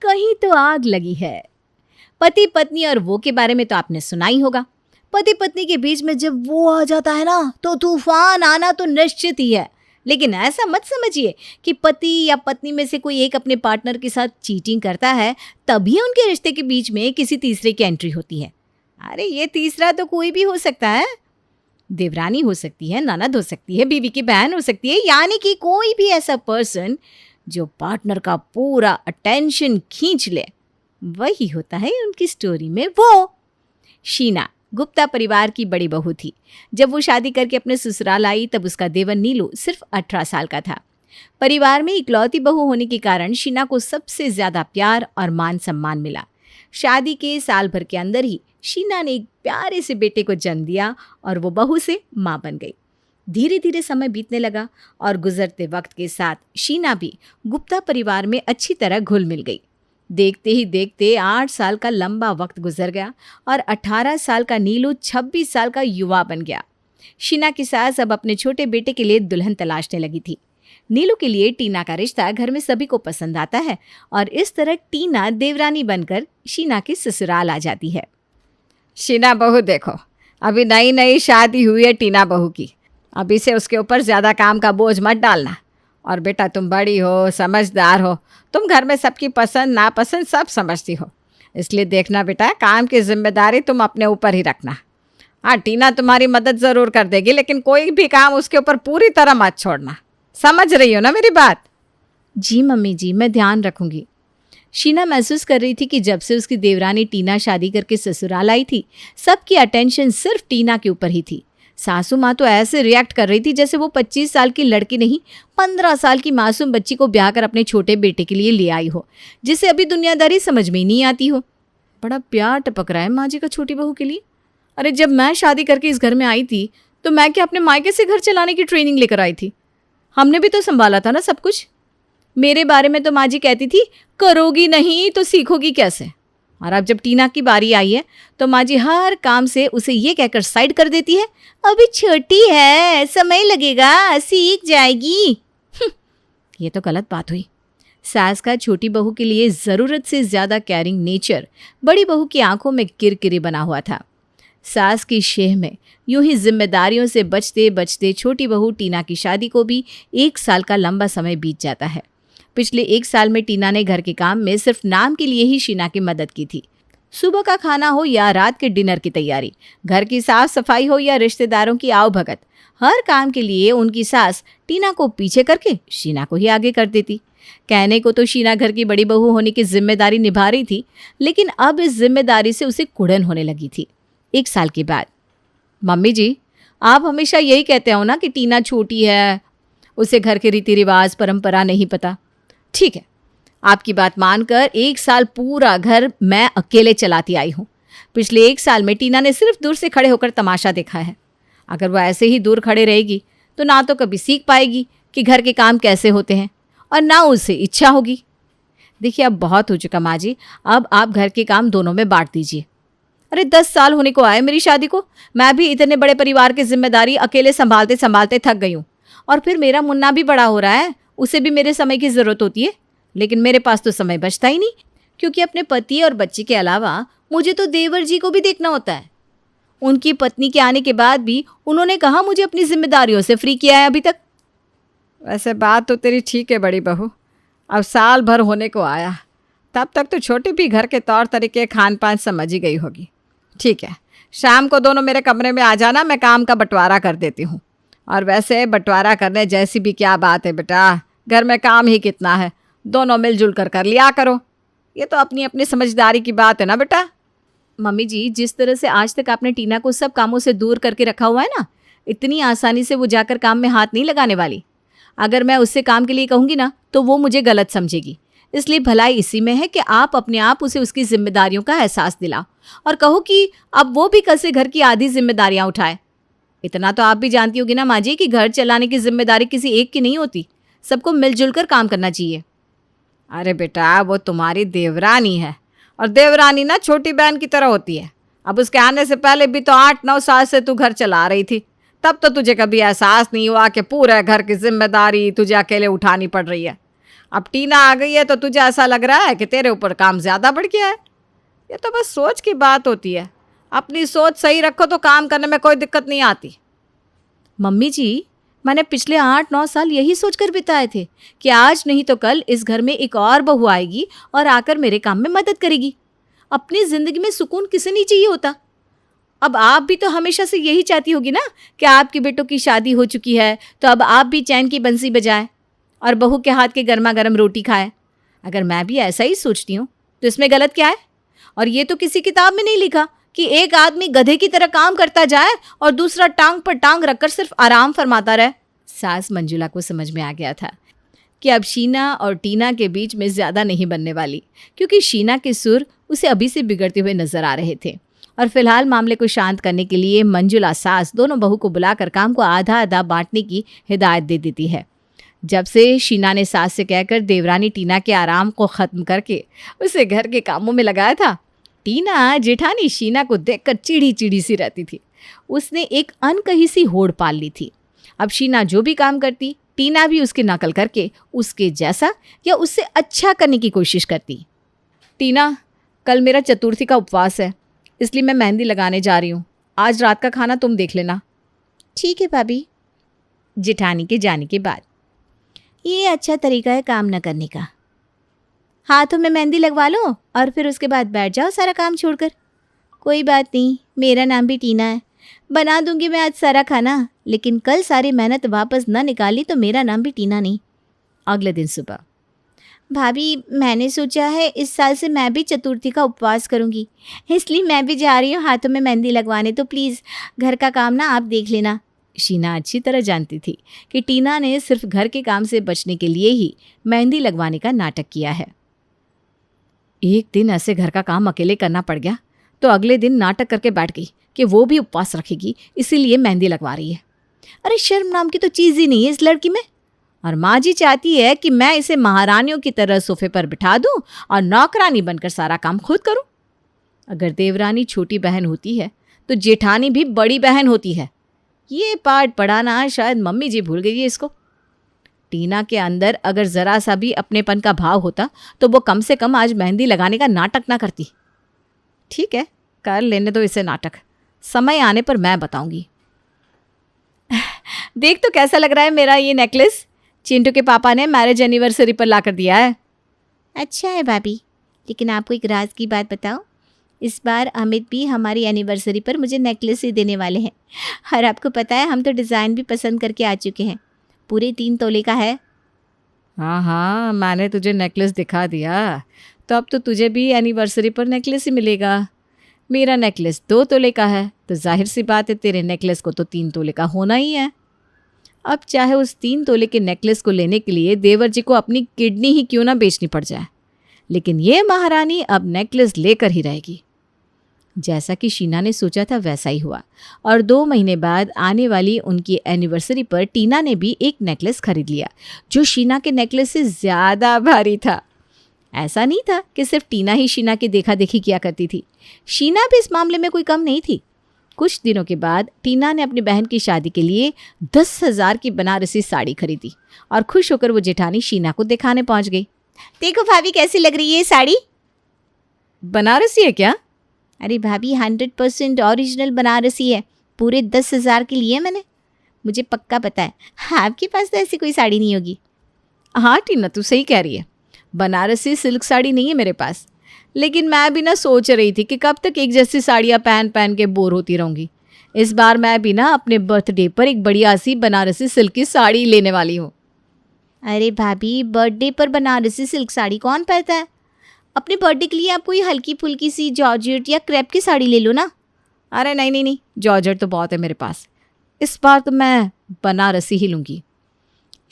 कहीं तो आग लगी है। पति पत्नी और वो के बारे में तो आपने सुना ही होगा। पति पत्नी के बीच में जब वो आ जाता है ना, तो तूफान आना तो निश्चित ही है। लेकिन ऐसा मत समझिए कि पति या पत्नी में से कोई एक अपने पार्टनर के साथ चीटिंग करता है तभी उनके रिश्ते के बीच में किसी तीसरे की एंट्री होती है। अरे ये तीसरा तो कोई भी हो सकता है। देवरानी हो सकती है, ननद हो सकती है, बीवी की बहन हो सकती है, यानी कि कोई भी ऐसा पर्सन जो पार्टनर का पूरा अटेंशन खींच ले, वही होता है उनकी स्टोरी में वो। शीना गुप्ता परिवार की बड़ी बहू थी। जब वो शादी करके अपने ससुराल आई तब उसका देवर नीलू सिर्फ 18 साल का था। परिवार में इकलौती बहू होने के कारण शीना को सबसे ज्यादा प्यार और मान सम्मान मिला। शादी के साल भर के अंदर ही शीना ने एक प्यारे से बेटे को जन्म दिया और वो बहू से माँ बन गई। धीरे धीरे समय बीतने लगा और गुजरते वक्त के साथ शीना भी गुप्ता परिवार में अच्छी तरह घुल मिल गई। देखते ही देखते 8 साल का लंबा वक्त गुजर गया और 18 साल का नीलू 26 साल का युवा बन गया। शीना की सास अब अपने छोटे बेटे के लिए दुल्हन तलाशने लगी थी। नीलू के लिए टीना का रिश्ता घर में सभी को पसंद आता है और इस तरह टीना देवरानी बनकर शीना के ससुराल आ जाती है। शीना बहू देखो, अभी नई नई शादी हुई है टीना बहू की। अभी से उसके ऊपर ज़्यादा काम का बोझ मत डालना। और बेटा तुम बड़ी हो, समझदार हो, तुम घर में सबकी पसंद नापसंद सब समझती हो, इसलिए देखना बेटा काम की जिम्मेदारी तुम अपने ऊपर ही रखना। हाँ, टीना तुम्हारी मदद ज़रूर कर देगी, लेकिन कोई भी काम उसके ऊपर पूरी तरह मत छोड़ना। समझ रही हो ना मेरी बात? जी मम्मी जी, मैं ध्यान रखूंगी। शीना महसूस कर रही थी कि जब से उसकी देवरानी टीना शादी करके ससुराल आई थी, सबकी अटेंशन सिर्फ टीना के ऊपर ही थी। सासू माँ तो ऐसे रिएक्ट कर रही थी जैसे वो 25 साल की लड़की नहीं, 15 साल की मासूम बच्ची को ब्याह कर अपने छोटे बेटे के लिए ले आई हो, जिसे अभी दुनियादारी समझ में ही नहीं आती हो। बड़ा प्यार टपक रहा है माँ जी का छोटी बहू के लिए। अरे जब मैं शादी करके इस घर में आई थी तो मैं क्या अपने मायके से घर चलाने की ट्रेनिंग लेकर आई थी? हमने भी तो संभाला था ना सब कुछ। मेरे बारे में तो माँ जी कहती थी, करोगी नहीं तो सीखोगी कैसे। और अब जब टीना की बारी आई है तो माँ जी हर काम से उसे ये कहकर साइड कर देती है, अभी छोटी है, समय लगेगा, सीख जाएगी। ये तो गलत बात हुई। सास का छोटी बहू के लिए ज़रूरत से ज़्यादा केयरिंग नेचर बड़ी बहू की आंखों में किरकिरी बना हुआ था। सास की शेह में यूं ही जिम्मेदारियों से बचते बचते छोटी बहू टीना की शादी को भी 1 साल का लंबा समय बीत जाता है। पिछले 1 साल में टीना ने घर के काम में सिर्फ नाम के लिए ही शीना की मदद की थी। सुबह का खाना हो या रात के डिनर की तैयारी, घर की साफ सफाई हो या रिश्तेदारों की आवभगत, हर काम के लिए उनकी सास टीना को पीछे करके शीना को ही आगे कर देती। कहने को तो शीना घर की बड़ी बहू होने की जिम्मेदारी निभा रही थी, लेकिन अब इस जिम्मेदारी से उसे कुड़न होने लगी थी। 1 साल के बाद, मम्मी जी आप हमेशा यही कहते हो ना कि टीना छोटी है, उसे घर के रीति रिवाज परंपरा नहीं पता। ठीक है, आपकी बात मानकर 1 साल पूरा घर मैं अकेले चलाती आई हूँ। पिछले 1 साल में टीना ने सिर्फ दूर से खड़े होकर तमाशा देखा है। अगर वो ऐसे ही दूर खड़े रहेगी तो ना तो कभी सीख पाएगी कि घर के काम कैसे होते हैं और ना उसे इच्छा होगी। देखिए अब बहुत हो चुका माँ जी, अब आप घर के काम दोनों में बांट दीजिए। अरे 10 साल होने को आए मेरी शादी को, मैं भी इतने बड़े परिवार की जिम्मेदारी अकेले संभालते संभालते थक गई हूँ। और फिर मेरा मुन्ना भी बड़ा हो रहा है, उसे भी मेरे समय की ज़रूरत होती है, लेकिन मेरे पास तो समय बचता ही नहीं, क्योंकि अपने पति और बच्चे के अलावा मुझे तो देवर जी को भी देखना होता है। उनकी पत्नी के आने के बाद भी उन्होंने कहा मुझे अपनी जिम्मेदारियों से फ्री किया है अभी तक। वैसे बात तो तेरी ठीक है बड़ी बहू, अब साल भर होने को आया, तब तक तो छोटी भी घर के तौर तरीके खान पान समझ ही गई होगी। ठीक है, शाम को दोनों मेरे कमरे में आ जाना, मैं काम का बंटवारा कर देती हूँ। और वैसे बंटवारा करने जैसी भी क्या बात है बेटा, घर में काम ही कितना है, दोनों मिलजुल कर लिया करो। ये तो अपनी अपनी समझदारी की बात है ना बेटा। मम्मी जी जिस तरह से आज तक आपने टीना को सब कामों से दूर करके रखा हुआ है ना, इतनी आसानी से वो जाकर काम में हाथ नहीं लगाने वाली। अगर मैं उससे काम के लिए कहूँगी ना तो वो मुझे गलत समझेगी। इसलिए भलाई इसी में है कि आप अपने आप उसे उसकी जिम्मेदारियों का एहसास दिलाओ और कहो कि अब वो भी कल से घर की आधी जिम्मेदारियां उठाए। इतना तो आप भी जानती होगी ना माँ जी कि घर चलाने की जिम्मेदारी किसी एक की नहीं होती, सबको मिलजुल कर काम करना चाहिए। अरे बेटा वो तुम्हारी देवरानी है और देवरानी ना छोटी बहन की तरह होती है। अब उसके आने से पहले भी तो 8-9 साल से तू घर चला रही थी, तब तो तुझे कभी एहसास नहीं हुआ कि पूरे घर की जिम्मेदारी तुझे अकेले उठानी पड़ रही है। अब टीना आ गई है तो तुझे ऐसा लग रहा है कि तेरे ऊपर काम ज़्यादा बढ़ गया है। ये तो बस सोच की बात होती है। अपनी सोच सही रखो तो काम करने में कोई दिक्कत नहीं आती। मम्मी जी, मैंने पिछले 8-9 साल यही सोचकर बिताए थे कि आज नहीं तो कल इस घर में एक और बहू आएगी और आकर मेरे काम में मदद करेगी। अपनी ज़िंदगी में सुकून किसे नहीं चाहिए होता। अब आप भी तो हमेशा से यही चाहती होगी ना कि आपके बेटों की शादी हो चुकी है तो अब आप भी चैन की बंसी बजाए और बहू के हाथ के गर्मा गर्म रोटी खाए। अगर मैं भी ऐसा ही सोचती हूँ तो इसमें गलत क्या है? और ये तो किसी किताब में नहीं लिखा कि एक आदमी गधे की तरह काम करता जाए और दूसरा टांग पर टांग रखकर सिर्फ आराम फरमाता रहे। सास मंजुला को समझ में आ गया था कि अब शीना और टीना के बीच में ज़्यादा नहीं बनने वाली, क्योंकि शीना के सुर उसे अभी से बिगड़ते हुए नजर आ रहे थे। और फिलहाल मामले को शांत करने के लिए मंजुला सास दोनों बहू को बुलाकर काम को आधा आधा बांटने की हिदायत दे देती है। जब से शीना ने सास से कहकर देवरानी टीना के आराम को ख़त्म करके उसे घर के कामों में लगाया था, टीना जेठानी शीना को देखकर चिड़ी चिड़ी सी रहती थी। उसने एक अनकही सी होड़ पाल ली थी। अब शीना जो भी काम करती, टीना भी उसकी नकल करके उसके जैसा या उससे अच्छा करने की कोशिश करती। टीना, कल मेरा चतुर्थी का उपवास है, इसलिए मैं मेहंदी लगाने जा रही हूँ। आज रात का खाना तुम देख लेना। ठीक है भाभी। जेठानी के जाने के बाद ये अच्छा तरीका है काम न करने का। हाथों में मेहंदी लगवा लो और फिर उसके बाद बैठ जाओ सारा काम छोड़कर। कोई बात नहीं, मेरा नाम भी टीना है। बना दूंगी मैं आज सारा खाना, लेकिन कल सारी मेहनत वापस न निकाली तो मेरा नाम भी टीना नहीं। अगले दिन सुबह, भाभी मैंने सोचा है इस साल से मैं भी चतुर्थी का उपवास करूंगी, इसलिए मैं भी जा रही हूँ हाथों में मेहंदी लगवाने, तो प्लीज़ घर का काम ना आप देख लेना। शीना अच्छी तरह जानती थी कि टीना ने सिर्फ घर के काम से बचने के लिए ही मेहंदी लगवाने का नाटक किया है। एक दिन ऐसे घर का काम अकेले करना पड़ गया तो अगले दिन नाटक करके बैठ गई कि वो भी उपवास रखेगी, इसीलिए मेहंदी लगवा रही है। अरे शर्म नाम की तो चीज़ ही नहीं है इस लड़की में। और माँ जी चाहती है कि मैं इसे महारानियों की तरह सोफे पर बिठा दूं और नौकरानी बनकर सारा काम खुद करूं। अगर देवरानी छोटी बहन होती है तो जेठानी भी बड़ी बहन होती है। ये पाठ पढ़ाना शायद मम्मी जी भूल गई है इसको। टीना के अंदर अगर ज़रा सा भी अपनेपन का भाव होता तो वो कम से कम आज मेहंदी लगाने का नाटक ना करती। ठीक है, कर लेने दो इसे नाटक, समय आने पर मैं बताऊंगी। देख तो कैसा लग रहा है मेरा ये नेकलेस, चिंटू के पापा ने मैरिज एनिवर्सरी पर ला कर दिया है। अच्छा है भाभी, लेकिन आपको एक राज की बात बताओ, इस बार अमित भी हमारी एनिवर्सरी पर मुझे नेकलेस ही देने वाले हैं। और आपको पता है हम तो डिज़ाइन भी पसंद करके आ चुके हैं, पूरे 3 तोले का है। हाँ हाँ, मैंने तुझे नेकलेस दिखा दिया, तो अब तो तुझे भी एनिवर्सरी पर नेकलेस ही मिलेगा। मेरा नेकलेस 2 तोले का है तो जाहिर सी बात है तेरे नेकलेस को तो 3 तोले का होना ही है। अब चाहे उस 3 तोले के नेकलेस को लेने के लिए देवर जी को अपनी किडनी ही क्यों ना बेचनी पड़ जाए, लेकिन ये महारानी अब नेकलेस लेकर ही रहेगी। जैसा कि शीना ने सोचा था वैसा ही हुआ और 2 महीने बाद आने वाली उनकी एनिवर्सरी पर टीना ने भी एक नेकलेस खरीद लिया जो शीना के नेकलेस से ज़्यादा भारी था। ऐसा नहीं था कि सिर्फ टीना ही शीना की देखा देखी किया करती थी, शीना भी इस मामले में कोई कम नहीं थी। कुछ दिनों के बाद टीना ने अपनी बहन की शादी के लिए 10,000 की बनारसी साड़ी खरीदी और खुश होकर वो जेठानी शीना को दिखाने पहुंच गई। देखो भाभी कैसी लग रही है ये साड़ी। बनारसी है क्या? अरे भाभी 100% ओरिजिनल बनारसी है, पूरे 10,000 की लिए मैंने, मुझे पक्का पता है। आपके पास तो ऐसी कोई साड़ी नहीं होगी। हाँ टीना, तू सही कह रही है, बनारसी सिल्क साड़ी नहीं है मेरे पास, लेकिन मैं भी ना सोच रही थी कि कब तक एक जैसी साड़ियाँ पहन पहन के बोर होती रहूँगी। इस बार मैं भी ना अपने बर्थडे पर एक बढ़िया सी बनारसी सिल्क की साड़ी लेने वाली हूँ। अरे भाभी, बर्थडे पर बनारसी सिल्क साड़ी कौन पहनता है? अपने बर्थडे के लिए आप कोई हल्की फुल्की सी जॉर्जेट या क्रेप की साड़ी ले लो ना। अरे नहीं नहीं नहीं, जॉर्जेट तो बहुत है मेरे पास, इस बार तो मैं बनारसी ही लूँगी।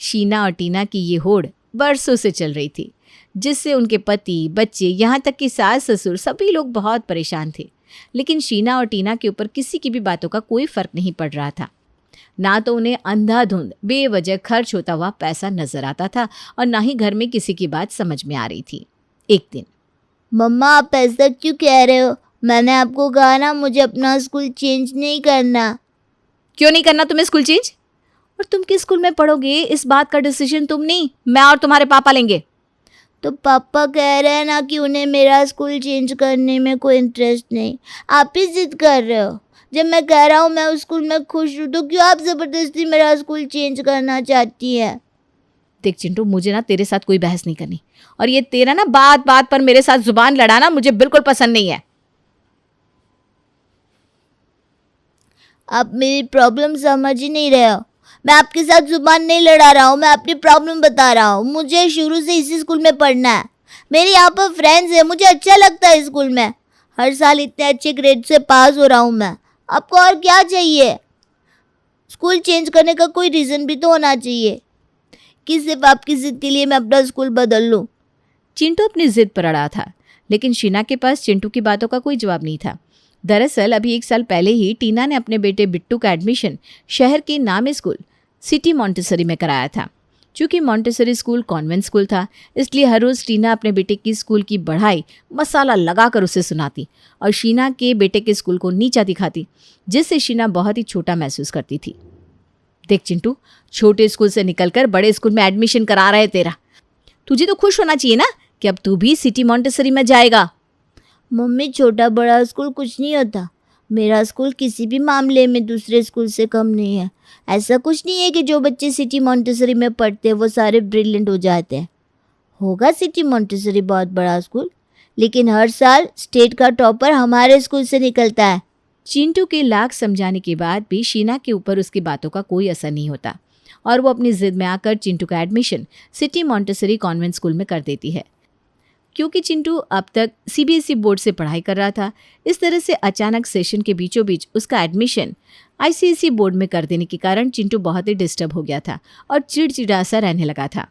शीना और टीना की ये होड़ बरसों से चल रही थी, जिससे उनके पति, बच्चे, यहाँ तक कि सास ससुर सभी लोग बहुत परेशान थे। लेकिन शीना और टीना के ऊपर किसी की भी बातों का कोई फ़र्क नहीं पड़ रहा था। ना तो उन्हें अंधाधुंध बेवजह खर्च होता हुआ पैसा नजर आता था और ना ही घर में किसी की बात समझ में आ रही थी। एक दिन, मम्मा आप ऐसा क्यों कह रहे हो? मैंने आपको कहा ना मुझे अपना स्कूल चेंज नहीं करना। क्यों नहीं करना तुम्हें स्कूल चेंज? और तुम किस स्कूल में पढ़ोगे इस बात का डिसीजन तुम नहीं, मैं और तुम्हारे पापा लेंगे। तो पापा कह रहे हैं ना कि उन्हें मेरा स्कूल चेंज करने में कोई इंटरेस्ट नहीं। आप ही जिद कर रहे हो। जब मैं कह रहा हूँ मैं उस स्कूल में खुश हूँ, तो क्यों आप ज़बरदस्ती मेरा स्कूल चेंज करना चाहती है? देख चिंटू, मुझे ना तेरे साथ कोई बहस नहीं करनी, और ये तेरा ना बात बात पर मेरे साथ जुबान लड़ाना मुझे बिल्कुल पसंद नहीं है। आप मेरी प्रॉब्लम समझ ही नहीं रहे हो। मैं आपके साथ जुबान नहीं लड़ा रहा हूँ, मैं अपनी प्रॉब्लम बता रहा हूँ। मुझे शुरू से इसी स्कूल में पढ़ना है। मेरे यहाँ पर फ्रेंड्स हैं, मुझे अच्छा लगता है स्कूल में। हर साल इतने अच्छे ग्रेड से पास हो रहा हूँ मैं। आपको और क्या चाहिए? स्कूल चेंज करने का कोई रीज़न भी तो होना चाहिए कि सिर्फ आपकी ज़िद के लिए मैं अपना स्कूल बदल लूँ। चिंटू अपनी जिद पर अड़ा था, लेकिन शीना के पास चिंटू की बातों का कोई जवाब नहीं था। दरअसल अभी 1 साल पहले ही टीना ने अपने बेटे बिट्टू का एडमिशन शहर के नामी स्कूल सिटी मॉन्टेसरी में कराया था। चूँकि मॉन्टेसरी स्कूल कॉन्वेंट स्कूल था, इसलिए हर रोज़ टीना अपने बेटे की स्कूल की बढ़ाई मसाला लगाकर उसे सुनाती और शीना के बेटे के स्कूल को नीचा दिखाती, जिससे शीना बहुत ही छोटा महसूस करती थी। देख चिंटू, छोटे स्कूल से निकलकर बड़े स्कूल में एडमिशन करा रहे तेरा, तुझे तो खुश होना चाहिए ना कि अब तू भी सिटी मॉन्टेसरी में जाएगा। मम्मी, छोटा बड़ा स्कूल कुछ नहीं होता। मेरा स्कूल किसी भी मामले में दूसरे स्कूल से कम नहीं है। ऐसा कुछ नहीं है कि जो बच्चे सिटी मॉन्टेसरी में पढ़ते हैं वो सारे ब्रिलियंट हो जाते हैं। होगा सिटी मॉन्टेसरी बहुत बड़ा स्कूल, लेकिन हर साल स्टेट का टॉपर हमारे स्कूल से निकलता है। चिंटू के लाख समझाने के बाद भी शीना के ऊपर उसकी बातों का कोई असर नहीं होता और वो अपनी जिद में आकर चिंटू का admission city Montessori convent school में कर देती है। क्योंकि चिंटू अब तक सीबीएसई बोर्ड से पढ़ाई कर रहा था, इस तरह से अचानक सेशन के बीचों बीच उसका एडमिशन आईसीएसई बोर्ड में कर देने के कारण चिंटू बहुत ही डिस्टर्ब हो गया था और चिड़चिड़ा सा रहने लगा था।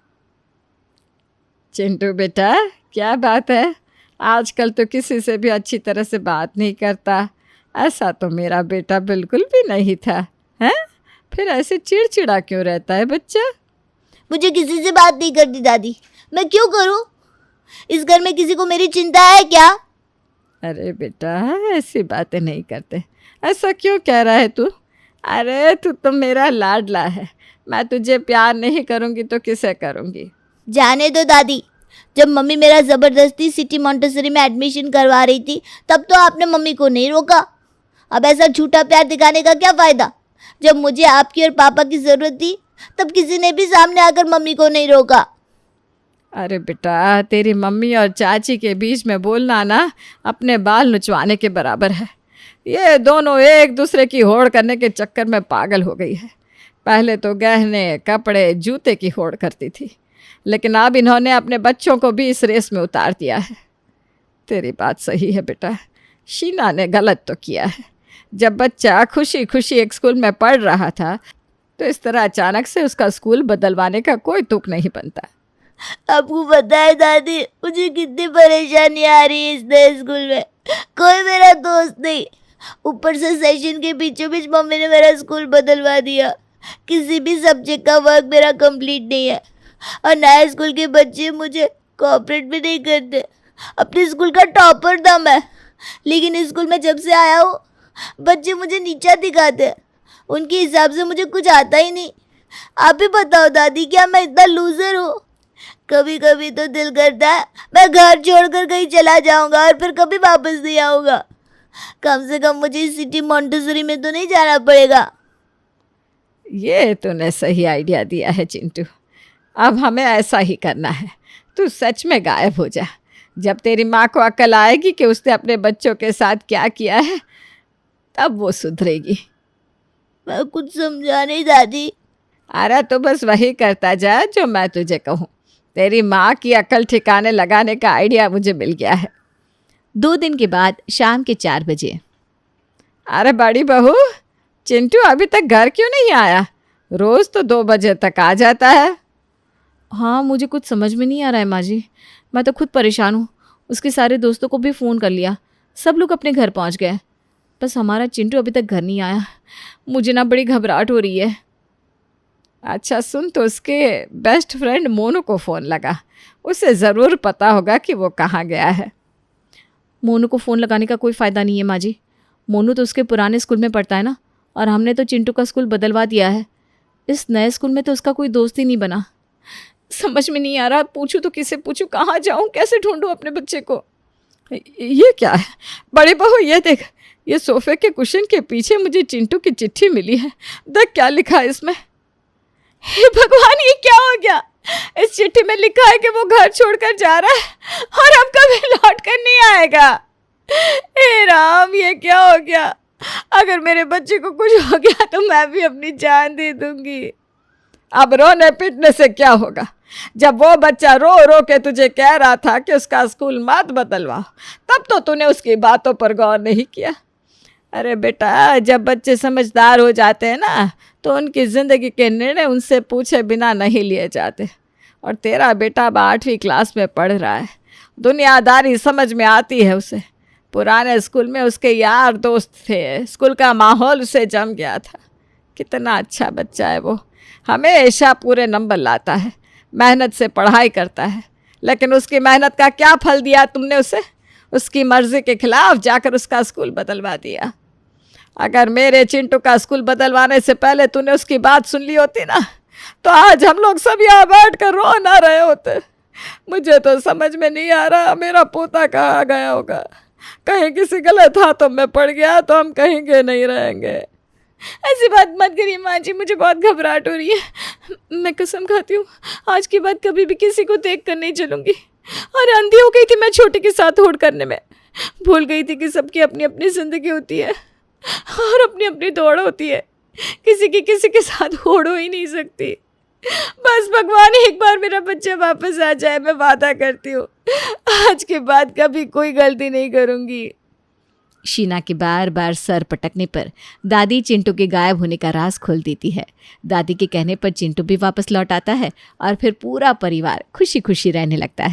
चिंटू बेटा, क्या बात है? आजकल तो किसी से भी अच्छी तरह से बात नहीं करता। ऐसा तो मेरा बेटा बिल्कुल भी नहीं था। हैं? फिर ऐसे चिड़चिड़ा क्यों रहता है बच्चा? मुझे किसी से बात नहीं करती दादी। मैं क्यों करूं? इस घर में किसी को मेरी चिंता है क्या? अरे बेटा, ऐसी बातें नहीं करते। ऐसा क्यों कह रहा है तू? अरे तू तो मेरा लाडला है। मैं तुझे प्यार नहीं करूँगी तो किसे करूँगी? जाने दो दादी। जब मम्मी मेरा ज़बरदस्ती सिटी मॉन्टेसरी में एडमिशन करवा रही थी, तब तो आपने मम्मी को नहीं रोका। अब ऐसा झूठा प्यार दिखाने का क्या फ़ायदा? जब मुझे आपकी और पापा की ज़रूरत थी, तब किसी ने भी सामने आकर मम्मी को नहीं रोका। अरे बेटा, तेरी मम्मी और चाची के बीच में बोलना ना अपने बाल नुचवाने के बराबर है। ये दोनों एक दूसरे की होड़ करने के चक्कर में पागल हो गई है। पहले तो गहने, कपड़े, जूते की होड़ करती थी, लेकिन अब इन्होंने अपने बच्चों को भी इस रेस में उतार दिया है। तेरी बात सही है बेटा, शीना ने गलत तो किया है। जब बच्चा खुशी खुशी एक स्कूल में पढ़ रहा था, तो इस तरह अचानक से उसका स्कूल बदलवाने का कोई तुक नहीं बनता। आपको पता है दादी, मुझे कितनी परेशानी आ रही है इस नए स्कूल में। कोई मेरा दोस्त नहीं। ऊपर से सेशन के बीचों बीच मम्मी ने मेरा स्कूल बदलवा दिया। किसी भी सब्जेक्ट का वर्क मेरा कंप्लीट नहीं है और नए स्कूल के बच्चे मुझे कोऑपरेट भी नहीं करते। अपने स्कूल का टॉपर था मैं, लेकिन इस स्कूल में जब से आया हूँ बच्चे मुझे नीचा दिखाते हैं। उनके हिसाब से मुझे कुछ आता ही नहीं। आप ही बताओ दादी, क्या मैं इतना लूज़र हूँ? कभी कभी तो दिल करता है मैं घर छोड़कर कहीं चला जाऊंगा और फिर कभी वापस नहीं आऊँगा। कम से कम मुझे सिटी मॉन्टेसरी में तो नहीं जाना पड़ेगा। ये तूने सही आइडिया दिया है चिंटू। अब हमें ऐसा ही करना है। तू सच में गायब हो जा। जब तेरी माँ को अक्ल आएगी कि उसने अपने बच्चों के साथ क्या किया है, तब वो सुधरेगी। मैं कुछ समझा नहीं दादी। अरे तो बस वही करता जा जो मैं तुझे कहूँ। तेरी माँ की अक्ल ठिकाने लगाने का आइडिया मुझे मिल गया है। 2 दिन के बाद शाम के 4 बजे। अरे बड़ी बहू, चिंटू अभी तक घर क्यों नहीं आया? रोज़ तो 2 बजे तक आ जाता है। हाँ, मुझे कुछ समझ में नहीं आ रहा है माँ जी। मैं तो खुद परेशान हूँ। उसके सारे दोस्तों को भी फ़ोन कर लिया, सब लोग अपने घर पहुँच गए, बस हमारा चिंटू अभी तक घर नहीं आया। मुझे ना बड़ी घबराहट हो रही है। अच्छा सुन, तो उसके बेस्ट फ्रेंड मोनू को फ़ोन लगा। उसे ज़रूर पता होगा कि वो कहाँ गया है। मोनू को फ़ोन लगाने का कोई फ़ायदा नहीं है माँ जी। मोनू तो उसके पुराने स्कूल में पढ़ता है ना, और हमने तो चिंटू का स्कूल बदलवा दिया है। इस नए स्कूल में तो उसका कोई दोस्त ही नहीं बना। समझ में नहीं आ रहा, पूछूं तो किसे पूछूं, कहाँ जाऊं, कैसे ढूंढूं अपने बच्चे को। ये क्या है बड़ी बहू, ये देख, ये सोफे के कुशन के पीछे मुझे चिंटू की चिट्ठी मिली है। देख क्या लिखा है इसमें। हे भगवान, ये क्या हो गया। इस चिट्ठी में लिखा है कि वो घर छोड़कर जा रहा है और अब कभी लौट कर नहीं आएगा। हे राम, ये क्या हो गया। अगर मेरे बच्चे को कुछ हो गया तो मैं भी अपनी जान दे दूंगी। अब रोने पीटने से क्या होगा। जब वो बच्चा रो रो के तुझे कह रहा था कि उसका स्कूल मत बदलवा, तब तो तूने उसकी बातों पर गौर नहीं किया। अरे बेटा, जब बच्चे समझदार हो जाते हैं ना, तो उनकी ज़िंदगी के निर्णय उनसे पूछे बिना नहीं लिए जाते। और तेरा बेटा अब 8वीं क्लास में पढ़ रहा है, दुनियादारी समझ में आती है उसे। पुराने स्कूल में उसके यार दोस्त थे, स्कूल का माहौल उसे जम गया था। कितना अच्छा बच्चा है वो, हमेशा पूरे नंबर लाता है, मेहनत से पढ़ाई करता है। लेकिन उसकी मेहनत का क्या फल दिया तुमने उसे। उसकी मर्ज़ी के खिलाफ जाकर उसका स्कूल बदलवा दिया। अगर मेरे चिंटू का स्कूल बदलवाने से पहले तूने उसकी बात सुन ली होती ना, तो आज हम लोग सब यहाँ बैठ कर रो ना रहे होते। मुझे तो समझ में नहीं आ रहा मेरा पोता कहाँ गया होगा। कहीं किसी गलत हाथों में पड़ गया तो हम कहीं के नहीं रहेंगे। ऐसी बात मत करिए माँ जी, मुझे बहुत घबराहट हो रही है। मैं कसम खाती हूँ, आज के बाद कभी भी किसी को देख कर नहीं चलूँगी। और अंधी हो गई थी मैं छोटे के साथ होड़ करने में। भूल गई थी कि सबकी अपनी अपनी ज़िंदगी होती है और अपनी अपनी दौड़ होती है। किसी की किसी के साथ होड़ हो ही नहीं सकती। बस भगवान एक बार मेरा बच्चा वापस आ जाए, मैं वादा करती हूँ आज के बाद कभी कोई गलती नहीं करूँगी। शीना के बार बार सर पटकने पर दादी चिंटू के गायब होने का राज खोल देती है। दादी के कहने पर चिंटू भी वापस लौट आता है और फिर पूरा परिवार खुशी खुशी रहने लगता है।